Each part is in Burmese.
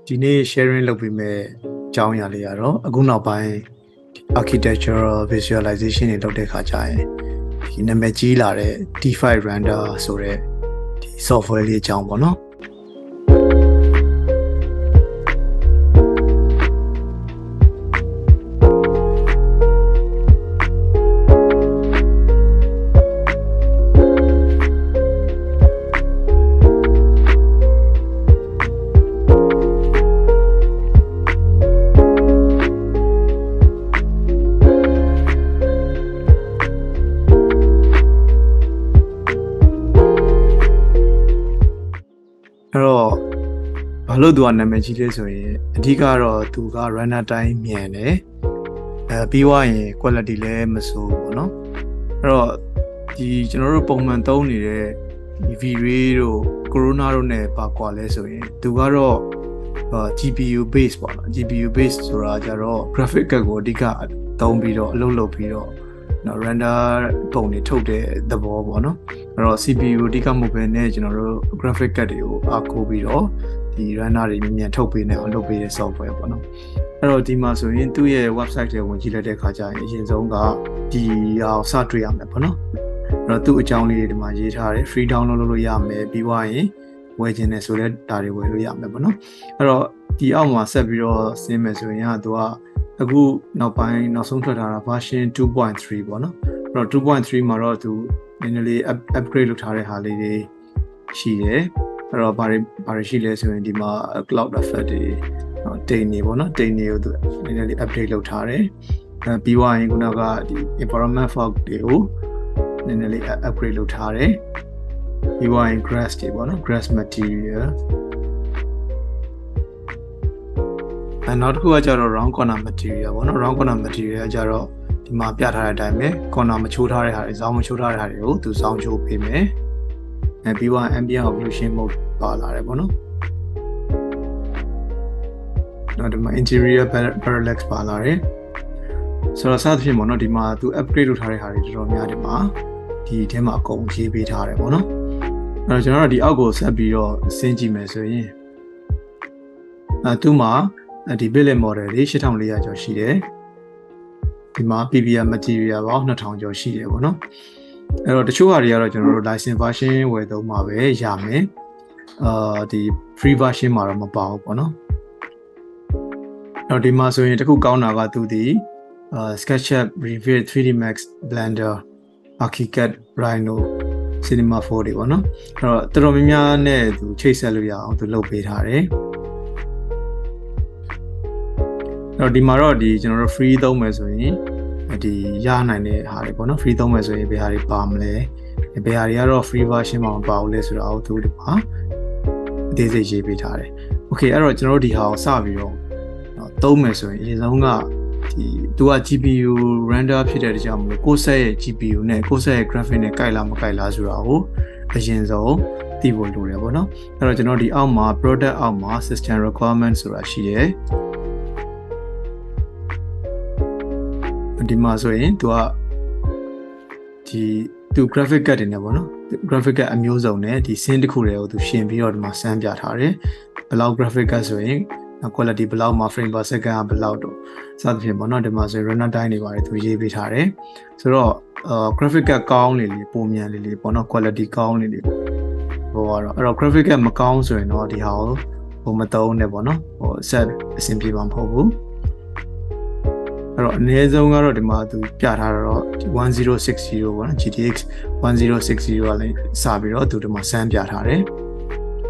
ဒီနေ့ sharing လုပ်ပြီးမဲ့အကြောင်းအရာလေးကတော့အခုနောက်ပိုင်း architectural visualization တွေလုပ်တဲ့ခါကျရင်ဒီနာမည်ကြီးလာတဲ့ D5 render ဆိုတဲ့ဒီ software လေးအကြောင်းပေါ့နော်ဘာလို့သူကနာမည်ကြီးလဲဆိုရင်အဓိကတော့သူက runner time မြန်တယ်ပြီးွားရင် quality လည်းမဆိုးဘူးเนาะအဲ့တော့ဒီကျွန်တော်တို့ပုံမှန်သုံးနေတဲ့ဒီ V-Ray တို့ Corona တို့ ਨੇ ပါကွာလဲဆိုရင်သူကတော့GPU base ပေါ့နော် GPU base ဆိုတာကြတော့ graphic card ကိုအဓိကသုံးပြီးတော့အလုပ်လုပ်ပြီးတော့နော် render ပုံတွေထုတ်တဲ့သဘောပေါ့နော်အဲ့တော့ CPU အဓိကမဟုတ်ဘဲနဲ့ကျွန်တော်တို့ graphic card တွေကိုအားကိုးပြီးတော့ဒီ runner တွေမြန်ထုတ်ပေးနေအောင်လုပ်ပေးတဲ့ software ပေါ့နော်အဲ့တော့ဒီမှာဆိုရင်သူ့ရဲ့ website တွေဝင်ကြည့်လိုက်တဲ့အခါကျရင်အရင်ဆုံးကဒီအောင်စတွေ့ရမယ်ပေါ့နော်အဲ့တော့သူ့အကြောင်းလေးတွေဒီမှာရေးထားတယ် free download လုပ်လို့ရမယ်ပြီးွားရင်ဝယ်ခြင်းနဲ့ဆိုတဲ့ဒါတွေဝယ်လို့ရမယ်ပေါ့နော်အဲ့တော့ဒီအောက်မှာဆက်ပြီးတော့ဆင်းမယ်ဆိုရင်သူကအခုနောက်ပိုင်းနောက်ဆုံးထွက်ထားတာ version 2.3 ပေါ့နော်အဲ့တော့ 2.3 မှာတော့သူနည်းနည်းလေး upgrade လုပ်ထားတဲ့ဟာလေးတွေရှိတယ်အဲ့တော့ဘာတွေရှိလဲဆိုရင်ဒီမှာ cloud effect တွေတိမ်နေပေါ့နော်တိမ်နေကိုသူနည်းနည်းလေး update လုပ်ထားတယ်ပြီးွားရင်ခုနကဒီ environment fog တွေကိုနည်းနည်းလေး upgrade လုပ်ထားတယ်ပြီးွားရင် grass တွေပေါ့နော် grass material နောက်တစ်ခုကကျတော့ round corner material ပေါ့နော် round corner material ကျတော့ဒီမှာပြထားတဲ့အတိုင်းပဲ corner မချိုးထားတဲ့ဟာတွေဇောင်းမချိုးထားတဲ့ဟာတွေကိုသူဇောင်းချိုးပေးမယ်ပြီးွား ambient occlusion mode ပါလာတယ်ပေါ့နော်နောက်ဒီမှာ interior parallax ပါလာတယ်ဆိုတော့စသဖြင့်ပေါ့နော်ဒီမှာသူ upgrade လုပ်ထားတဲ့ဟာတွေတော်တော်များဒီမှာဒီထဲမှာအကုန်ရေးပေးထားတယ်ပေါ့နော်အဲ့တော့ကျွန်တော်တို့ဒီအောက်ကိုဆက်ပြီးတော့ဆင်းကြည့်မယ်ဆိုရင်သူ့မှာဒီ billet model တွေ8400ကျော်ရှိတယ်ဒီမှာ PBR material ပေါင်း2000ကျော်ရှိတယ်ပေါ့နော်အဲ့တော့တချို့ဟာတွေကတော့ကျွန်တော်တို့ license version ဝယ်သုံးမှာပဲရမယ်ဒီ free version မှာတော့မပါဘူးပေါ့နော်အဲ့တော့ဒီမှာဆိုရင်တခုကောင်းတာကသူဒီSketchUp Revit 3D Max Blender Archicad Rhino Cinema 4တွေပေါ့နော်အဲ့တော့တော်တော်များများနဲ့သူချိတ်ဆက်လို့ရအောင်သူလုပ်ပေးထားတယ်အဲ့တော့ဒီမှာတော့ဒီကျွန်တော်တို့ free သုံးမယ်ဆိုရင်ဒီရနိုင်တဲ့ဟာတွေပေါ့နော် free သုံးမယ်ဆိုရင်ဘယ်ဟာတွေပါမလဲဘယ်ဟာတွေကတော့ free version မှာမပါဘူးလဲဆိုတော့သူဒီမှာအသေးစိတ်ရေးပေးထားတယ် okay အဲ့တော့ကျွန်တော်တို့ဒီဟာကိုစပြီးတော့သုံးမယ်ဆိုရင်အရင်ဆုံးကဒီသူက GPU render ဖြစ်တဲ့ကြောင့်မလို့ကိုယ်ဆက်ရဲ့ GPU နဲ့ကိုယ်ဆက်ရဲ့ graphic နဲ့ကြိုက်လားမကြိုက်လားဆိုတာကိုအရင်ဆုံးသိဖို့လိုတယ်ပေါ့နော်အဲ့တော့ကျွန်တော်ဒီအောက်မှာ product အောက်မှာ system requirement ဆိုတာရှိတယ်ဒီမှာဆိုရင်သူကသူ graphic card တွေနဲ့ပေါ့နော် graphic card အမျိုးစုံနဲ့ဒီ scene တစ်ခုတွေကိုသူရှင်းပြီးတော့ဒီမှာစမ်းပြထားတယ်ဘယ်လောက် graphic card ဆိုရင်quality ဘယ်လောက်မှာ frame per second ကဘယ်လောက်တော့စသဖြင့်ပေါ့နော်ဒီမှာဆိုရင် runner time တွေပါတယ်သူရေးပေးထားတယ်ဆိုတော့graphic card ကောင်းလေပုံမြန်လေပေါ့နော် quality ကောင်းလေဟိုကတော့အဲ့တော့ graphic card မကောင်းဆိုရင်တော့ဒီဟာကိုဟိုမသုံးနဲ့ပေါ့နော်set အဆင်ပြေမှာမဟုတ်ဘူးအဲ့တော့အနည်းဆုံးကတော့ဒီမှာသူပြထားတော့1060ပေါ့နော် GTX 1060ကလည်းစပြီးတော့သူဒီမှာစမ်းပြထားတယ်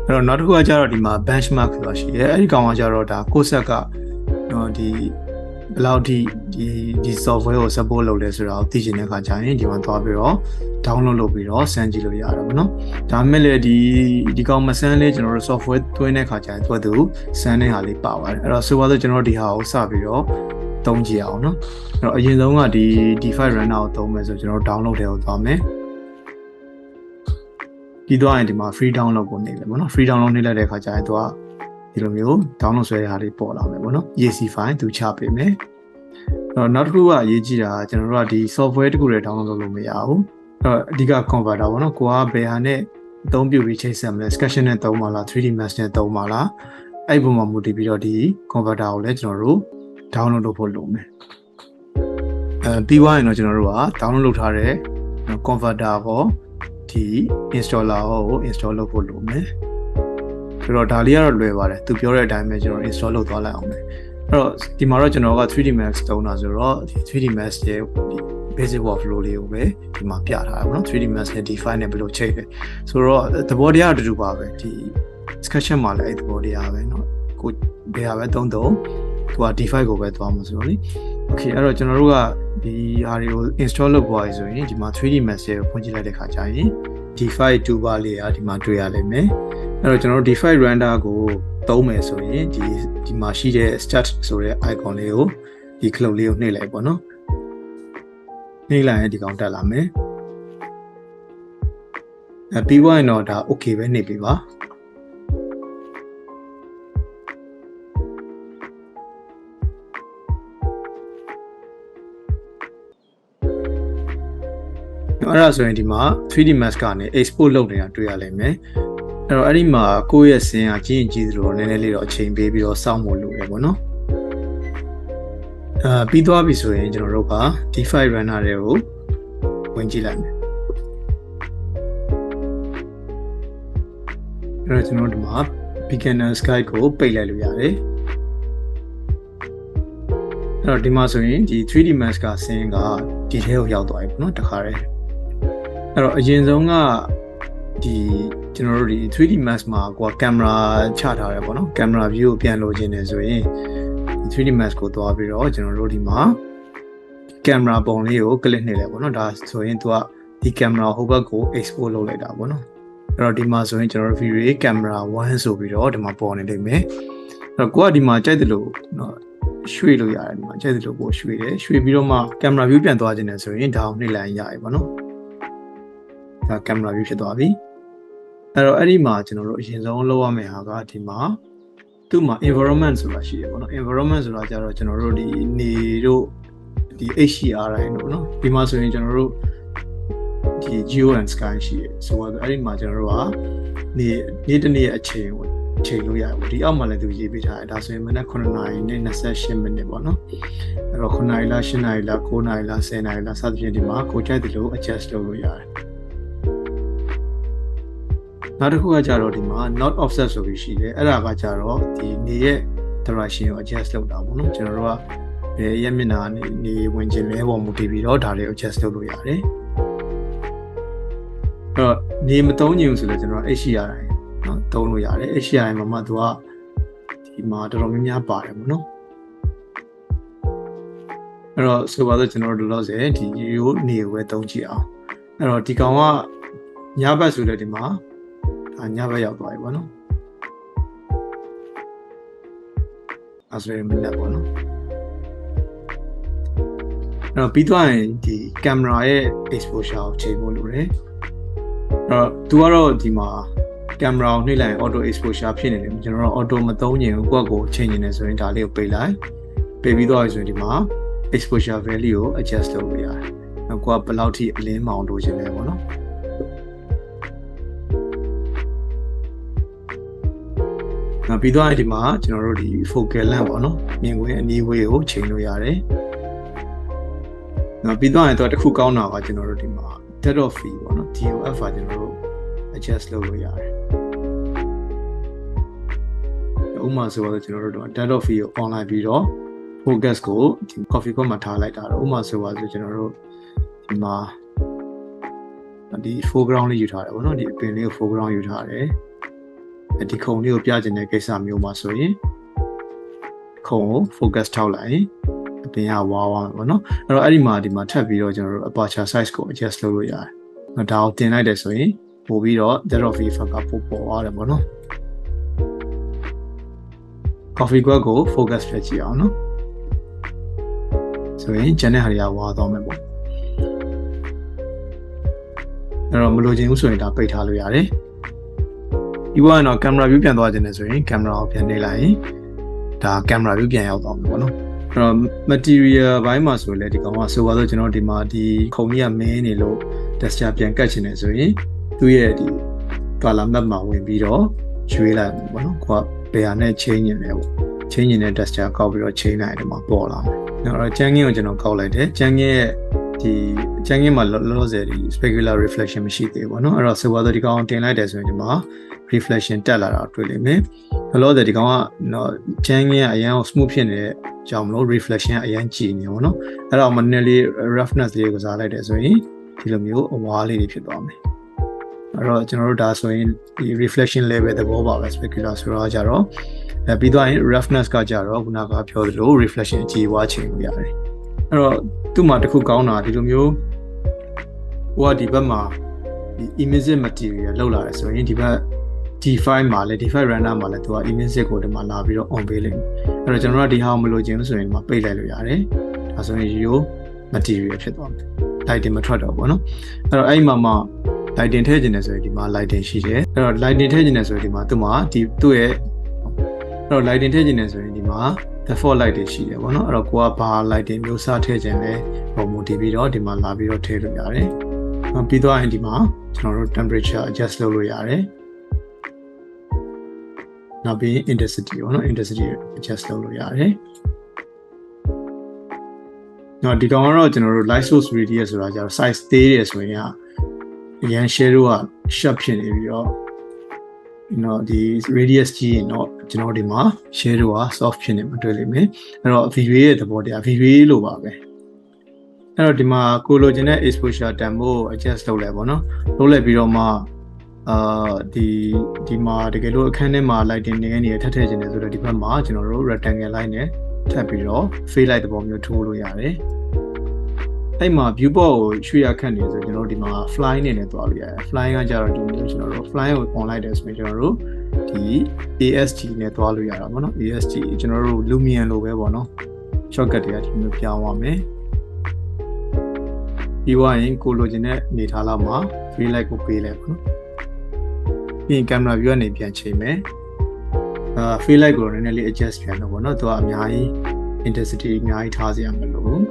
အဲ့တော့နောက်တစ်ခုကကျတော့ဒီမှာ benchmark ဆိုတာရှိတယ်အဲ့ဒီကောင်ကကျတော့ဒါကိုယ့်ဆက်ကဒီဘယ်လောက်ထိဒီ software ကို support လုပ်လဲဆိုတာကိုသိချင်တဲ့အခါကျရင်ဒီမှာသွားပြီးတော့ download လုပ်ပြီးတော့စမ်းကြည့်လို့ရတယ်ပေါ့နော်ဒါပေမဲ့လည်းဒီကောင်မစမ်းလေးကျွန်တော်တို့ software သွင်းတဲ့အခါကျရင်သူစမ်းတဲ့ဟာလေးပါပါတယ်အဲ့တော့ဆိုပါတော့ကျွန်တော်ဒီဟာကိုစပြီးတော့သုံးကြည့်အောင်နော်အဲ့တော့အရင်ဆုံးကဒီ D5 runner ကိုသုံးမယ်ဆိုကျွန်တော် download တွေကိုသွားမယ်ပြီးသွားရင်ဒီမှာ free download ကိုနေတယ်ပေါ့နော် free download နေလိုက်တဲ့အခါကျရင်သူကဒီလိုမျိုး download ဆွဲရတာလေးပေါ်လာမယ်ပေါ့နော် EXE file သူချပေးမယ်နောက်တစ်ခုကအရေးကြီးတာကကျွန်တော်တို့ကဒီ software တခုတည်း download လုပ်လို့မရဘူးအဓိက converter ပေါ့နော်ကိုကဘယ်ဟာနဲ့အသုံးပြုပြီးချိတ်ဆက်မလဲ sketch နဲ့သုံးပါလား 3D max နဲ့သုံးပါလား အဲ့ပုံမှာမူတည်ပြီးတော့ဒီ converter ကိုလည်းကျွန်တော်တို့ download လုပ်ဖို့လုပ်မယ်ပြီးသွားရင်တော့ကျွန်တော်တို့က download လုပ်ထားတဲ့ converter ကိုဒီ installer ကို install လုပ်ဖို့လုပ်မယ်ဆိုတော့ဒါလေးကတော့လွယ်ပါတယ်သူပြောတဲ့အတိုင်းပဲကျွန်တော် install လုပ်သွားလိုက်အောင်မယ်အဲ့တော့ဒီမှာတော့ကျွန်တော်က 3D Max သုံးတာဆိုတော့ဒီ 3D Max ရဲ့ဒီ basic workflow လေးကိုပဲဒီမှာပြထားတာပေါ့နော် 3D Max နဲ့ define နဲ့ဘယ်လိုချိန်လဲဆိုတော့သဘောတရားအတူတူပါပဲဒီ sketch မှာလည်းအဲ့သဘောတရားပဲเนาะကိုဘယ်ဟာပဲသုံးသူက define ကိုပဲသွားမှာဆိုတော့လေ okay အဲ့တော့ကျွန်တော်တို့ကဒီဟာတွေကို install လုပ်ပွားရဆိုရင်ဒီမှာ 3D Max ကိုဖွင့်ကြည့်လိုက်တဲ့ခါကျရင် define toolbar လေးကဒီမှာတွေ့ရလိမ့်မယ်အဲ့တော့ကျွန်တော်တို့ define render ကိုသုံးမယ်ဆိုရင်ဒီမှာရှိတဲ့ start ဆိုတဲ့ icon လေးကိုဒီ cloud လေးကိုနှိပ်လိုက်ပေါ့နော်နှိပ်လိုက်ရင်ဒီကောင်တက်လာမယ်ပြီးသွားရင်တော့ဒါ okay ပဲနှိပ်ပြီပါအဲ့ဒါဆိုရင်ဒီမှာ 3D Max ကနေ export လုပ်နေတာတွေ့ရလိမ့်မယ်အဲ့တော့အဲ့ဒီမှာကိုယ့်ရဲ့စင်ကကြီးရင်ကြီးသလိုနည်းနည်းလေးတော့အချိန်ပေးပြီးတော့စောင့်ဖို့လိုရပေါ့နော်ပြီးသွားပြီဆိုရင်ကျွန်တော်တို့က DeFi runner တွေကိုဝင်ကြည့်လိုက်မယ်အဲ့တော့ကျွန်တော်တို့ဒီမှာ beginner guide ကိုပိတ်လိုက်လို့ရတယ်အဲ့တော့ဒီမှာဆိုရင်ဒီ 3D Max ကစင်ကဒီထဲကိုရောက်သွားပြီပေါ့နော်တခါတည်းအဲ့တော့အရင်ဆုံးကဒီကျွန်တော်တို့ဒီ 3D Max မှာကိုကင်မရာချထားတယ်ပေါ့နော်ကင်မရာ view ကိုပြန်လိုချင်တယ်ဆိုရင် 3D Max ကိုသွားပြီးတော့ကျွန်တော်တို့ဒီမှာကင်မရာပုံလေးကို click နှိပ်လိုက်ပေါ့နော်ဒါဆိုရင်သူကဒီကင်မရာဟိုဘက်ကို export လုပ်လိုက်တာပေါ့နော်အဲ့တော့ဒီမှာဆိုရင်ကျွန်တော်တို့ view ကင်မရာ1ဆိုပြီးတော့ဒီမှာပေါ်နေလိမ့်မယ်အဲ့တော့ကိုကဒီမှာကြိုက်တယ်လို့နော်ရွှေ့လို့ရတယ်ဒီမှာကြိုက်တယ်လို့ကိုရွှေ့တယ်ရွှေ့ပြီးတော့မှကင်မရာ view ပြန်သွားခြင်းနဲ့ဆိုရင်ဒါကိုနှိပ်လိုက်ရပြီပေါ့နော်ဒါကင်မရာ view ဖြစ်သွားပြီအဲ့တော့အဲ့ဒီမှာကျွန်တော်တို့အရင်ဆုံးလုပ်ရမယ့်ဟာကဒီမှာသူ့မှာ environment ဆိုတာရှိတယ်ပေါ့နော် environment ဆိုတာကြတော့ကျွန်တော်တို့ဒီနေတို့ဒီ HDR တိုင်းတို့နော်ဒီမှာဆိုရင်ကျွန်တော်တို့ဒီ geo and sky ရှိတယ်ဆိုတော့အဲ့ဒီမှာကျွန်တော်တို့ကနေတနေ့အချိန်ကိုချိန်လို့ရတယ်ပေါ့ဒီအောက်မှာလည်းသူရေးပေးထားတယ်ဒါဆိုရင်မနက်9:28မိနစ်ပေါ့နော်အဲ့တော့9:00လား10:00လား9:00လား10:00လားစသဖြင့်ဒီမှာကိုကြိုက်တယ်လို့ adjust လုပ်လို့ရတယ်နောက်တစ်ခုကကြတော့ဒီမှာ not offset ဆိုပြီးရှိတယ်အဲ့ဒါကကြတော့ဒီနေရဲ့ direction ကို adjust လုပ်တာပေါ့နော်ကျွန်တော်တို့ကရဲ့မျက်နှာနေဝင်ခြင်းလဲပေါ်မူတည်ပြီးတော့ဒါတွေကို adjust လုပ်လို့ရတယ်အဲ့တော့နေမသုံးချင်ဘူးဆိုတော့ကျွန်တော် HDR တိုင်းနော်သုံးလို့ရတယ် HDR မှာမှသူကဒီမှာတော်တော်များများပါတယ်ပေါ့နော်အဲ့တော့ဆိုပါတော့ကျွန်တော်တို့လောလောဆယ်ဒီ video နေကိုပဲသုံးကြည့်အောင်အဲ့တော့ဒီကောင်ကညဘက်ဆိုတဲ့ဒီမှာညဘက်ရောက်သွားပြီပေါ့နော်အဲ့ဆိုရင်မနေ့ပေါ့နော်အဲ့တော့ပြီးသွားရင်ဒီကင်မရာရဲ့ exposure ကိုချိန်ဖို့လိုတယ်အဲ့တော့သူကတော့ဒီမှာကင်မရာကိုနှိပ်လိုက်ရင် auto exposure ဖြစ်နေတယ်ကျွန်တော်တို့ auto မသုံးချင်ဘူးကိုယ့်ကိုချိန်နေတယ်ဆိုရင်ဒါလေးကိုပိတ်လိုက်ပိတ်ပြီးတော့ဆိုရင်ဒီမှာ exposure value ကို adjust လုပ်လို့ရတယ်ကိုကဘယ်လောက်ထိအလင်းမောင်လို့ခြင်းလဲပေါ့နော်ပြီးတော့ဒီမှာကျွန်တော်တို့ဒီ focal length ပေါ့နော်မြင်ကွင်းအနီးဝေးကိုချိန်လို့ရတယ်ပြီးတော့တော့တစ်ခုကောင်းတာကကျွန်တော်တို့ဒီမှာ depth of field ပေါ့နော် DOF ကကျွန်တော်တို့ adjust လုပ်လို့ရတယ်ဥပမာဆိုတော့ကျွန်တော်တို့ depth of field ကို online ပြီးတော့ focus ကိုဒီ coffee cup မှာထားလိုက်တာတော့ဥပမာဆိုပါဆိုကျွန်တော်တို့ဒီမှာဒီ foreground လေးယူထားတယ်ပေါ့နော်ဒီအပင်လေးကို foreground ယူထားတယ်ဒီခုံလေးကိုပြချင်တဲ့ကိစ္စမျိုးမှာဆိုရင်ခုံကို focus ထောက်လိုက်ရင်အပြင်ကဝါဝါမယ်ပေါ့နော်အဲ့တော့အဲ့ဒီမှာထပ်ပြီးတော့ကျွန်တော်တို့ aperture size ကို adjust လုပ်လို့ရတယ်ဒါကိုတင်လိုက်တယ်ဆိုရင်ပို့ပြီးတော့ depth of field ကပို့ပေါ်သွားတယ်ပေါ့နော် coffee cup ကို focus ဖြစ်ကြည့်အောင်နော်ဆိုရင်ကျန်တဲ့ဟာတွေကဝါသွားမယ်ပေါ့အဲ့တော့မလိုချင်ဘူးဆိုရင်ဒါပိတ်ထားလို့ရတယ်ဒီဘက်ကတော့ကင်မရာ view ပြန်သွားခြင်းနဲ့ဆိုရင်ကင်မရာကိုပြန်နှိပ်လိုက်ရင်ဒါကင်မရာ view ပြန်ရောက်သွားမှာပေါ့နော်အဲ့တော့ material ဘိုင်းမှာဆိုလည်းဒီကောင်ကဆိုပါတော့ကျွန်တော်ဒီမှာဒီခုံကြီးကမင်းနေလို့ texture ပြန်ကတ်ခြင်းနဲ့ဆိုရင်သူ့ရဲ့ဒီ color map မှာဝင်ပြီးတော့ရွေးလိုက်ပေါ့နော်ကိုက layer နဲ့ chain နေတယ်ပေါ့ chain နေတဲ့ texture ကောက်ပြီးတော့ chain နိုင်တယ်မှာပေါ်လာမယ်။အဲ့တော့ changing ကိုကျွန်တော်ကောက်လိုက်တယ်။ changing ရဲ့ဒီ changing မှာလောလောဆယ်ဒီ specular reflection မရှိသေးဘူးเนาะအဲ့တော့ဆိုပါတော့ဒီကောင်တင်လိုက်တယ်ဆိုရင်ဒီမှာ reflection တက်လာတာတွေ့လိမ့်မယ်လောလောဆယ်ဒီကောင်ကနော် changing ကအရန် smooth ဖြစ်နေတဲ့ကြောင့်မလို့ reflection အရန်ကြည်နေပေါ့နော်အဲ့တော့ manually roughness လေးကိုစားလိုက်တယ်ဆိုရင်ဒီလိုမျိုးအဝါလေးတွေဖြစ်သွားမယ်အဲ့တော့ကျွန်တော်တို့ဒါဆိုရင်ဒီ reflection level သဘောပါပဲ specular ဆိုတော့ကြတော့ပြီးသွားရင် roughness ကကြတော့ခုနကပြောသလို reflection အကြည်ဝါချိန်လို့ရတယ်အဲ့တော့သူ့မှာတစ်ခုကောင်းတာဒီလိုမျိုးဟိုကဒီဘက်မှာဒီ image material လောက်လာတယ်ဆိုရင်ဒီဘက် D5 မှာလည်း D5 render မှာလည်းသူက image ကိုဒီမှာလာပြီးတော့ on ပေးလိမ့်မယ်အဲ့တော့ကျွန်တော်တို့ဒီဟာမလို့ခြင်းလို့ဆိုရင်ဒီမှာပိတ်လိုက်လို့ရတယ်ဒါဆိုရင် Yo material ဖြစ်သွားမယ် lighting မထွက်တော့ဘူးเนาะအဲ့တော့အဲ့မှာ lighting ထည့်ခြင်းနဲ့ဆိုရင်ဒီမှာ lighting ရှိတယ်အဲ့တော့ lighting ထည့်ခြင်းနဲ့ဆိုရင်ဒီမှာသူ့မှာဒီသူ့ရဲ့အဲ့တော့ lighting ထည့်ခြင်းနဲ့ဆိုရင်ဒီမှာ default light တွေရှိတယ်ပေါ့နော်အဲ့တော့ကိုကဘာ lighting မျိုးစားထည့်ခြင်းလဲပုံမူတည်ပြီးတော့ဒီမှာလာပြီးတော့ထည့်လို့ရတယ်ပြီးတော့ဒီမှာကျွန်တော်တို့ temperature adjust လုပ်လို့ရတယ်နောက်ပြီး intensity ပေါ့နော် intensity adjust လုပ်လို့ရတယ်နောက်ဒီကောင်ကတော့ကျွန်တော်တို့ light source radius ဆိုတာကျတော့ size သေးတယ်ဆိုရင်အရန် shadow က sharp ဖြစ်နေပြီးတော့ဒီ radius ကြီးရင်တော့ကျွန်တော်ဒီမှာ shadow က soft ဖြစ်နေမှာတွေ့လိမ့်မယ်အဲ့တော့ V-ray ရဲ့သဘောတရား V-ray လို့ပါပဲအဲ့တော့ဒီမှာကိုလိုချင်တဲ့ exposure တန်ဖိုး adjust လုပ်လိုက်ပါတော့လုပ်လိုက်ပြီးတော့မှဒီမှာတကယ်လို့အခန်းထဲမှာ lighting နေထပ်ထည့်ခြင်းနဲ့ဆိုတော့ဒီဘက်မှာကျွန်တော်တို့ rectangle line နဲ့ထပ်ပြီးတော့ fade light သဘောမျိုးထိုးလို့ရတယ်အဲ့မှာ viewport ကိုရွှေ့ရခက်နေဆိုကျွန်တော်တို့ဒီမှာ fly နေနဲ့တွားလို့ရတယ် fly ကကြတော့ဒီမျိုးကျွန်တော်တို့ fly ကို on လိုက်တယ်ဆိုရင်ကျွန်တော်တို့ဒီ AST နဲ့တွားလို့ရတာပေါ့နော် AST ကျွန်တော်တို့ Lumion လိုပဲပေါ့နော် shortcut တွေကဒီမျိုးပြောင်းသွားမယ်ပြီးွားရင်ကိုလိုချင်တဲ့အနေထားလောက်မှာ free light ကိုပေးလိုက်ပေါ့နော်ပြီးရင် camera view ကနေပြန်ချိန်မယ်free light ကိုနည်းနည်းလေး adjust ပြန်လုပ်ပေါ့နော်သူကအများကြီး intensity အများကြီးထားစရာမလိုဘူး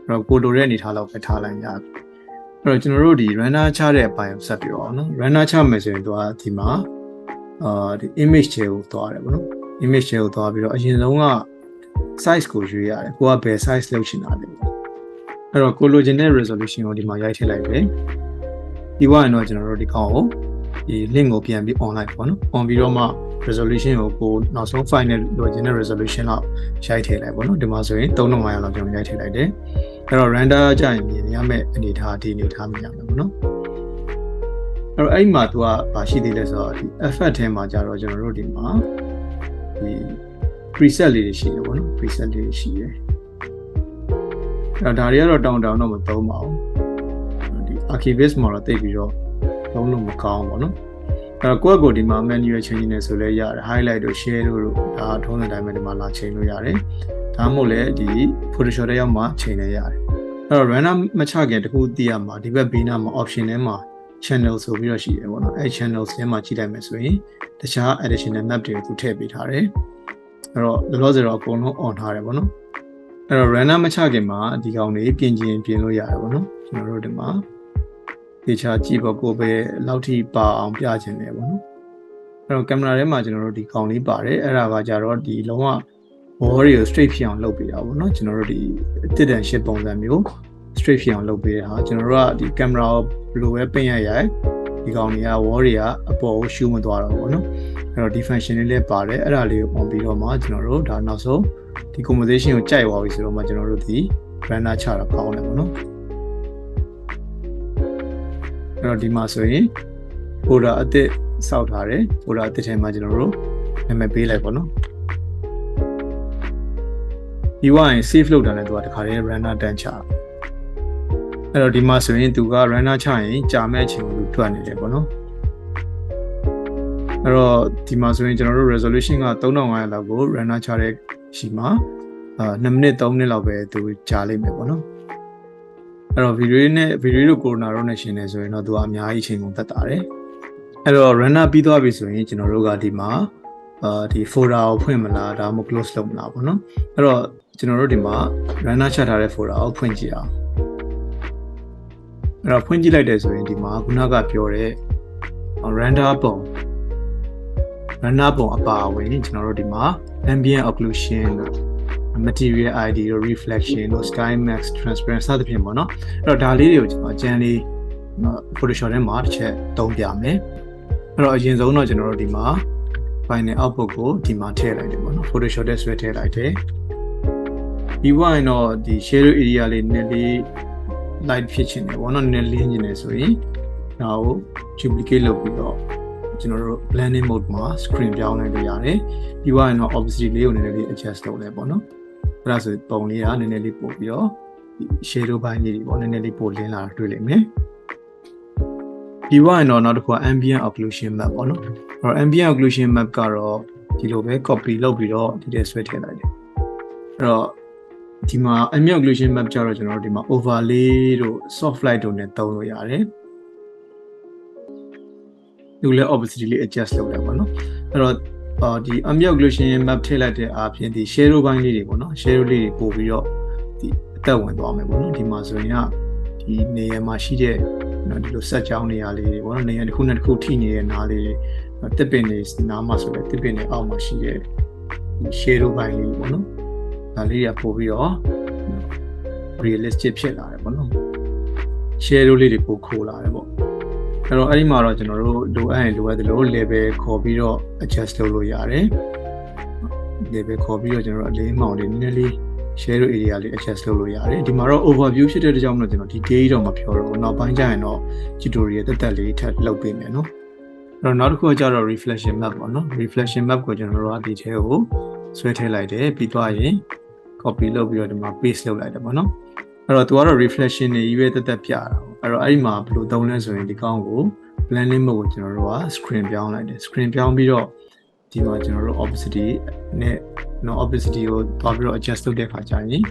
အဲ့တော့ကိုလိုတဲ့အနေထားလောက်ပဲထားလိုက်ရပြီအဲ့တော့ကျွန်တော်တို့ဒီ render ချတဲ့အပိုင်းကိုဆက်ပြအောင်နော် render ချမယ်ဆိုရင်သူကဒီမှာဒီ image တွေကိုသွားတယ်ပေါ့နော် image တွေကိုသွားပြီးတော့အရင်ဆုံးက size ကိုရွေးရတယ်ကိုကဘယ် size လုပ်ချင်တာလဲအဲ့တော့ကိုလိုချင်တဲ့ resolution ကိုဒီမှာရိုက်ထည့်လိုက်တယ်ပြီးသွားရင်တော့ကျွန်တော်တို့ဒီကောင်ကိုဒီ link ကိုပြန်ပြီး online ပေါ့နော် on ပြီးတော့မှ resolution ကိုနောက်ဆုံး final လိုချင်တဲ့ resolution လောက်ရိုက်ထည့်လိုက်ပေါ့နော်ဒီမှာဆိုရင်3500လောက်ကျွန်တော်ရိုက်ထည့်လိုက်တယ်အဲ့တော့ render ကြရင်မြင်ရမယ့်အနေထားဒီအနေထားမြင်ရမယ်ပေါ့နော်အဲ့တော့အဲ့မှာသူကဘာရှိသေးလဲဆိုတော့ဒီ effect ထဲမှာကြတော့ကျွန်တော်တို့ဒီမှာဒီ preset လေးတွေရှိတယ်ပေါ့နော် preset လေးတွေရှိတယ်အဲ့ဒါတွေကတော့တောင်းတော့မသုံးပါဘူးဒီ archivist မှာတော့တိတ်ပြီးတော့သုံးလို့မကောင်းဘူးပေါ့နော်အဲ့တော့ကိုယ့်ကိုဒီမှာ manual change နေဆိုလဲရတယ် highlight တို့ share တို့ဒါထုံးတဲ့အတိုင်းပဲဒီမှာလာချိန်လို့ရတယ်ဒါမှမဟုတ်လဲဒီ Photoshop ထဲရောက်မှချိန်လဲရတယ်အဲ့တော့ render မချခင်တခုသိရမှာဒီဘက်ဘေးနားမှာ option ထဲမှာ channel ဆိုပြီးတော့ရှိတယ်ပေါ့နော်အဲ့ channel ထဲမှာကြည့်လိုက်မယ်ဆိုရင်တခြား additional map တွေကိုသူထည့်ပေးထားတယ်အဲ့တော့လောလောဆယ်တော့အကုန်လုံး on ထားတယ်ပေါ့နော်အဲ့တော့ render မချခင်မှာဒီကောင်တွေပြင်လို့ရတယ်ပေါ့နော်ကျွန်တော်တို့ဒီမှာတေချာကြည့်ပေါ့ကိုပဲလောက်ထိပါအောင်ပြချင်တယ်ပေါ့နော်အဲ့တော့ကင်မရာထဲမှာကျွန်တော်တို့ဒီကောင်လေးပါတယ်အဲ့ဒါကကြတော့ဒီလုံးဝ wall တွေကို straight ဖြစ်အောင်လုပ်ပေးတာပေါ့နော်ကျွန်တော်တို့ဒီတစ်တန်ရှစ်ပုံစံမျိုး straight ဖြစ်အောင်လုပ်ပေးတဲ့ဟာကျွန်တော်တို့ကဒီကင်မရာကိုဘယ်လိုပဲပင်ရိုက်ဒီကောင်တွေက wall တွေကအပေါ်ကိုရှူးမသွားတော့ဘူးပေါ့နော်အဲ့တော့ဒီ function လေးလည်းပါတယ်အဲ့ဒါလေးကိုပုံပြီးတော့မှကျွန်တော်တို့ဒါနောက်ဆုံးဒီ composition ကိုကြိုက်သွားပြီဆိုတော့မှကျွန်တော်တို့ဒီ render ချတာကောင်းတယ်ပေါ့နော်အဲ့တော့ဒီမှာဆိုရင် folder အသစ်စောက်ထားတယ် folder အသစ်ထဲမှာကျွန်တော်တို့နာမည်ပေးလိုက်ပေါ့နော်ဒီဝိုင်း save လုပ်တာနဲ့သူကတခါတည်း render တန်းချအဲ့တော့ဒီမှာဆိုရင်သူက render ချရင်ကြာမဲ့အချိန်ကိုထွက်နေတယ်ပေါ့နော်အဲ့တော့ဒီမှာဆိုရင်ကျွန်တော်တို့ resolution က3500လောက်ကို render ချတဲ့ရှိမှာ2မိနစ်3မိနစ်လောက်ပဲသူကြာလိမ့်မယ်ပေါ့နော်အဲ့တော့ video တို့ corona တို့နဲ့ရှင်နေဆိုရင်တော့သူကအများကြီးချိန်ကုန်သက်တာတယ်အဲ့တော့ render ပြီးသွားပြီဆိုရင်ကျွန်တော်တို့ကဒီမှာဒီ folder ကိုဖွင့်မလားဒါမှမဟုတ် close လုပ်မလားပေါ့နော်အဲ့တော့ကျွန်တော်တို့ဒီမှာ render ချထားတဲ့ folder ကိုဖွင့်ကြည့်အောင်အဲ့တော့ဖွင့်ကြည့်လိုက်တယ်ဆိုရင်ဒီမှာခုနကပြောတဲ့ render ပုံ runner ပုံအပါအဝင်ကျွန်တော်တို့ဒီမှာ ambient occlusion material ID တို့ reflection တို့ sky max transparent စသဖြင့်ပေါ့နော်အဲ့တော့ဒါလေးတွေကိုကျွန်တော်အကျန်းလေး Photoshop ထဲမှာတစ်ချက်သုံးပြမယ်အဲ့တော့အရင်ဆုံးတော့ကျွန်တော်တို့ဒီမှာ final output ကိုဒီမှာထည့်လိုက်တယ်ပေါ့နော် Photoshop ထဲဆွဲထည့်လိုက်တယ်ဒီဝိုင်းတော့ဒီ shadow area လေးနည်းလေး light ဖြစ်ချင်တယ်ပေါ့နော်နည်းနည်းလင်းချင်တယ်ဆိုရင်ဒါကို duplicate လုပ်ပြီးတော့ကျွန်တော်တို့ blending mode မှာ screen ပြောင်းလိုက်လို့ရတယ်ပြီးတော့ obviously လေးကိုနည်းနည်းလေး adjust လုပ်လိုက်ပေါ့နော်အဲ့ဒါဆိုပုံလေးကနည်းနည်းလေးပို့ပြီးတော့ shadow ဘိုင်းလေးတွေပေါ့နည်းနည်းလေးပို့လင်းလာတာတွေ့လိမ့်မယ်ဒီဝိုင်းတော့နောက်တစ်ခုက ambient occlusion map ပေါ့နော်အဲ့တော့ ambient occlusion map ကတော့ဒီလိုပဲ copy လုပ်ပြီးတော့ဒီထဲဆွဲထည့်လိုက်တယ်အဲ့တော့ဒီမှာ ambient occlusion map ကျတော့ကျွန်တော်တို့ဒီမှာ overlay တို့ soft light တို့နဲ့သုံးလို့ရတယ်ဒီလည်း obviously လေး adjust လုပ်လိုက်ပါတော့အဲ့တော့ဒီ ambient occlusion map ထည့်လိုက်တဲ့အားဖြင့်ဒီ shadow ဘိုင်းလေးတွေပေါ့နော် shadow လေးတွေပို့ပြီးတော့ဒီအသက်ဝင်သွားမယ်ပေါ့နော်ဒီမှာဆိုရင်ကဒီနေရာမှာရှိတဲ့နော်ဒီလိုဆက်ကြောင်းနေရာလေးတွေပေါ့နော်နေရာတစ်ခုနဲ့တစ်ခုထိနေတဲ့နားလေးတွေတစ်ပင်တွေနားမှာဆိုလည်းတစ်ပင်တွေအောက်မှာရှိတဲ့ဒီ shadow ဘိုင်းလေးပေါ့နော်ဒါလေးကပို့ပြီးတော့ realistic ဖြစ်လာတယ်ပေါ့နော် shadow လေးတွေပို့ခိုးလာတယ်ပေါ့အဲ့တော့အဲ့ဒီမှာတော့ကျွန်တော်တို့လိုအပ်ရင်လိုအပ်သလို level ခေါ်ပြီးတော့ adjust လုပ်လို့ရတယ် level ခေါ်ပြီးတော့ကျွန်တော်တို့အလေးအမောင်လေးနည်းနည်းလေး shadow area လေး adjust လုပ်လို့ရတယ်ဒီမှာတော့ overview ဖြစ်တဲ့ကြောင့်မလို့ကျွန်တော် detail တော့မပြောတော့ဘူးနောက်ပိုင်းကျရင်တော့ tutorial တက်တက်လေးထပ်လုပ်ပေးမယ်နော်အဲ့တော့နောက်တစ်ခုကကျတော့ reflection map ပေါ့နော် reflection map ကိုကျွန်တော်တို့ကဒီထဲကိုဆွဲထည့်လိုက်တယ်ပြီးသွားရင် copy လုပ်ပြီးတော့ဒီမှာ paste လုပ်လိုက်တယ်ပေါ့နော်အဲ့တော့သူကတော့ reflection တွေကြီးပဲတက်တက်ပြတာအဲ့တော့အဲ့ဒီမှာဘယ်လိုသုံးလဲဆိုရင်ဒီကောင်းကို blending mode ကိုကျွန်တော်တို့က screen ပြောင်းလိုက်တယ် screen ပြောင်းပြီးတော့ဒီမှာကျွန်တော်တို့ opacity နဲ့ no opacity ကိုတွားပြီးတော့ adjust လုပ်တဲ့အခါကျရင်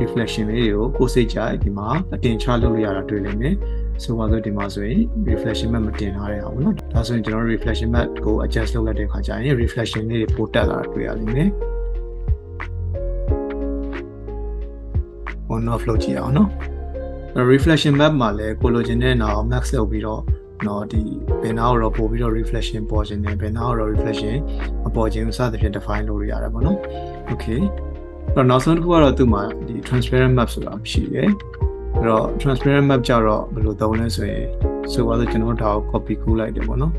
reflection လေးတွေကိုကိုယ်စိတ်ကြဒီမှာအတင်ချလုပ်လို့ရတာတွေ့လိမ့်မယ်ဆိုပါတော့ဒီမှာဆိုရင် reflection map မတင်ထားတဲ့ဟာပေါ့နော်ဒါဆိုရင်ကျွန်တော်တို့ reflection map ကို adjust လုပ်လိုက်တဲ့အခါကျရင် reflection လေးတွေပိုတက်လာတာတွေ့ရလိမ့်မယ် on off လုပ်ကြည့်အောင်နော် reflection map မှာလည်းကိုလိုချင်တဲ့နာကို max လုပ်ပြီးတော့နော်ဒီဘယ်နာကိုတော့ပို့ပြီးတော့ reflection ပေါ်ခြင်းနဲ့ဘယ်နာကိုတော့ reflection မပေါ်ခြင်းစသဖြင့် define လုပ်လို့ရတယ်ပေါ့နော် okay အဲ့တော့နောက်ဆုံးတစ်ခုကတော့သူ့မှာဒီ transparent map ဆိုတာရှိတယ်အဲ့တော့ transparent map ကြတော့ဘယ်လိုသုံးလဲဆိုရင်ဆိုပါတော့ကျွန်တော်ဒါကို copy ကူးလိုက်တယ်ပေါ့နော်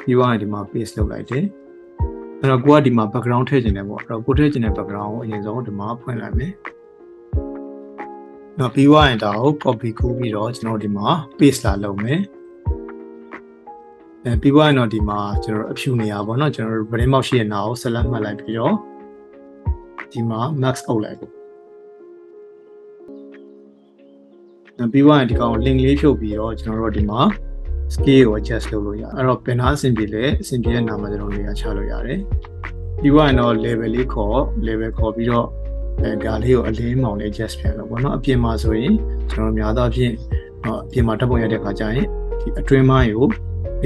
ပြီးသွားရင်ဒီမှာ paste လုပ်လိုက်တယ်အဲ့တော့ကိုကဒီမှာ background ထည့်ခြင်းတယ်ပေါ့အဲ့တော့ကိုထည့်ခြင်းတဲ့ background ကိုအရင်ဆုံးဒီမှာဖွင့်လိုက်မယ်နောက်ပြီးသွားရင်ဒါကို copy ကူးပြီးတော့ကျွန်တော်ဒီမှာ paste လာလုပ်မယ်ပြီးသွားရင်တော့ဒီမှာကျွန်တော်အဖြူနေရာပေါ့နော်ကျွန်တော်ဗရင်းမောက်ရှိတဲ့နာကို select မှတ်လိုက်ပြီးတော့ဒီမှာ max အုပ်လိုက်ပေါ့ပြီးသွားရင်ဒီကောင် link လေးဖြုတ်ပြီးတော့ကျွန်တော်တို့ဒီမှာ scale ကို adjust လုပ်လို့ရအဲ့တော့ပင်နာအဆင်ပြေလေအဆင်ပြေတဲ့နာမှာကျွန်တော်နေရာချလို့ရတယ်ပြီးသွားရင်တော့ level လေးခေါ် level ခေါ်ပြီးတော့ဒါလေးကိုအလင်းမောင်လေး adjust ပြန်လုပ်ပေါ့နော်အပြင်မှာဆိုရင်ကျွန်တော်များသောအားဖြင့်အပြင်မှာတက်ပုံရတဲ့အခါကျရင်ဒီအတွင်းပိုင်းကို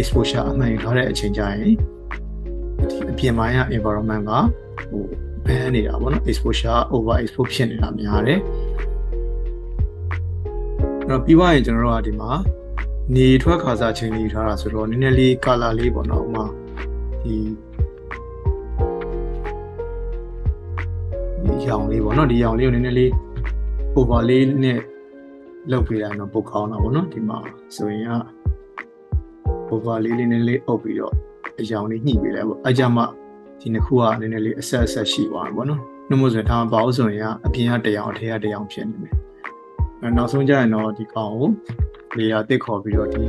exposure အမှန်ယူထားတဲ့အချိန်ကျရင်ဒီအပြင်ပိုင်းက environment ကဟိုဘန်းနေတာပေါ့နော် exposure over expose ဖြစ်နေတာများတယ်အဲ့တော့ပြီးသွားရင်ကျွန်တော်တို့ကဒီမှာနေထွက်ခါစားချိန်လေးယူထားတာဆိုတော့နည်းနည်းလေး color လေးပေါ့နော်ဥမာဒီရောင်လေးပေါ့နော်ဒီရောင်လေးကိုနည်းနည်းလေး over လေးနဲ့လုပ်ပေးလိုက်တော့ပိုကောင်းတာပေါ့နော်ဒီမှာဆိုရင်က over လေးနည်းနည်းလေးအုပ်ပြီးတော့အရောင်လေးညှိပေးလိုက်ပေါ့အကြမ်းမှဒီနှစ်ခုကနည်းနည်းလေးအဆက်ရှိသွားတယ်ပေါ့နော်နှမို့ဆိုရင်ဒါမှမပေါ့ဆိုရင်ကအပြင်ကတရောင်အထက်ကတရောင်ဖြစ်နေမယ်နောက်ဆုံးကျရင်တော့ဒီကောင်ကို layer တစ်ခေါ်ပြီးတော့ဒီ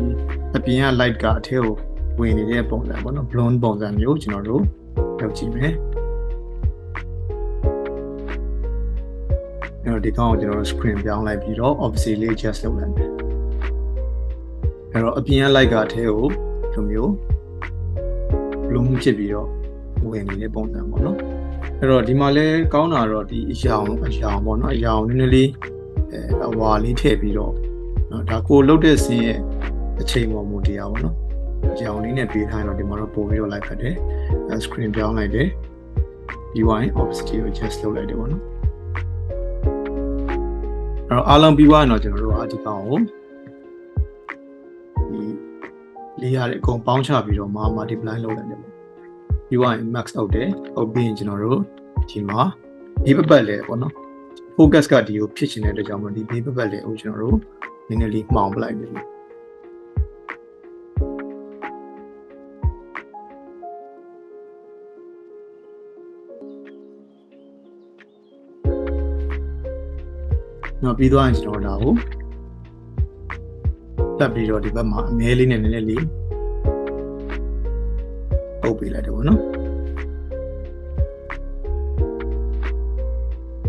အပြင်က light ကအထက်ကိုဝင်နေတဲ့ပုံစံပေါ့နော် blonde ပုံစံမျိုးကျွန်တော်တို့လုပ်ကြည့်မယ်အဲ့တော့ဒီကောင်ကိုကျွန်တော်တို့ screen ပြောင်းလိုက်ပြီးတော့ obviously လေး adjust လုပ်လိုက်မယ်အဲ့တော့အပြင်က light ကအထက်ကိုဒီမျိုး bloom ဖြစ်ပြီးတော့ဝင်နေတဲ့ပုံစံပေါ့နော်အဲ့တော့ဒီမှာလဲကောင်းတာတော့ဒီအရောင်ပေါ့နော်အရောင်နည်းနည်းလေးအဝါလေးထည့်ပြီးတော့နော်ဒါကိုလုတ်တဲ့စင်းရဲ့အချိန်ပေါ်မူတရားပေါ့နော်အရောင်လေးနဲ့ပေးထားရင်တော့ဒီမှာတော့ပို့ပြီးတော့လိုက်ဖက်တယ် screen ပြောင်းလိုက်တယ်ဒီဝိုင်း opacity ကို adjust လုပ်လိုက်တယ်ပေါ့နော်အဲ့တော့အားလုံးပြီးသွားရင်တော့ကျွန်တော်တို့ကဒီကောင်ကိုဒီလေးရတဲ့အကုန်ပေါင်းချပြီးတော့multiply လုပ်လိုက်တယ်ပေါ့ ပြီးသွားရင် max out တယ်ဟုတ်ပြီးရင်ကျွန်တော်တို့ဒီမှာဒီပတ်လေပေါ့နော် focus ကဒီကိုဖြစ်ချင်တဲ့အတွက်ကြောင့်မလို့ဒီပတ်လေကိုကျွန်တော်တို့နည်းနည်းလေးမှောင်ပလိုက်ပြီနော်ပြီးသွားရင်ကျွန်တော်တို့ဒါကိုတက်ပြီးတော့ဒီဘက်မှာအမဲလေးနဲ့နည်းနည်းလေးပုတ်ပေးလိုက်တယ်ပေါ့နော်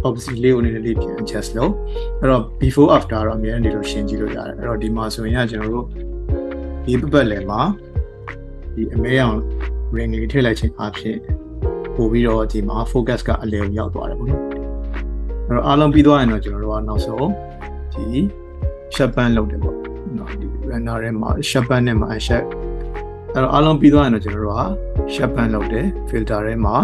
obviously လေးကိုနည်းနည်းလေးပြန် adjust လုပ်အဲ့တော့ before after တော့အများကြီးလို့ရှင်းကြည့်လို့ရတယ်အဲ့တော့ဒီမှာဆိုရင်ကျွန်တော်တို့ဒီပတ်လည်မှာဒီအမဲအောင် ring လေးထည့်လိုက်ခြင်းအဖြစ်ပို့ပြီးတော့ဒီမှာ focus ကအလယ်ကိုရောက်သွားတယ်ပေါ့နော်အဲ့တော့အားလုံးပြီးသွားရင်တော့ကျွန်တော်တို့ကနောက်ဆုံးဒီ sharpen လုပ်တယ်ပေါ့နော်ဒီ runner ထဲမှာ sharpen နဲ့မှာ sharp အဲ့တော့အားလုံးပြီးသွားရင်တော့ကျွန်တော်တို့က sharpen လုပ်တယ် filter ထဲမှာ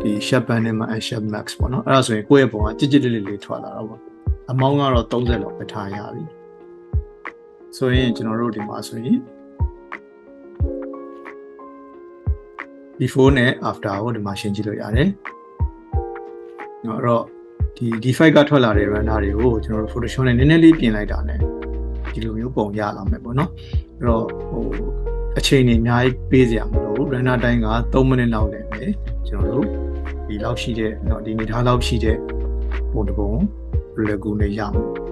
ဒီ sharpen နဲ့မှာ sharp max ပေါ့နော်အဲ့ဒါဆိုရင်ကိုယ့်ရဲ့ပုံကကြစ်ကြစ်လေးလေးထွက်လာတော့ပေါ့အမောင်းကတော့30လောက်ပဲထားရပြီဆိုရင်ကျွန်တော်တို့ဒီမှာဆိုရင် before နဲ့ after ကိုဒီမှာရှင်းကြည့်လို့ရတယ်။နော်အဲ့တော့ဒီ D5 ကထွက်လာတဲ့ runner တွေကိုကျွန်တော်တို့ Photoshop နဲ့နည်းနည်းလေးပြင်လိုက်တာနဲ့ဒီလိုမျိုးပုံရလာမယ်ပေါ့နော်။အဲ့တော့အချိန်ကြီးအများကြီးပေးစရာမလိုဘူး runner တိုင်းက3မိနစ်လောက်လည်းပဲကျွန်တော်တို့ဒီလောက်ရှိတဲ့เนาะဒီနေသားလောက်ရှိတဲ့ပုံတစ်ပုံလွယ်ကူနဲ့ရမယ်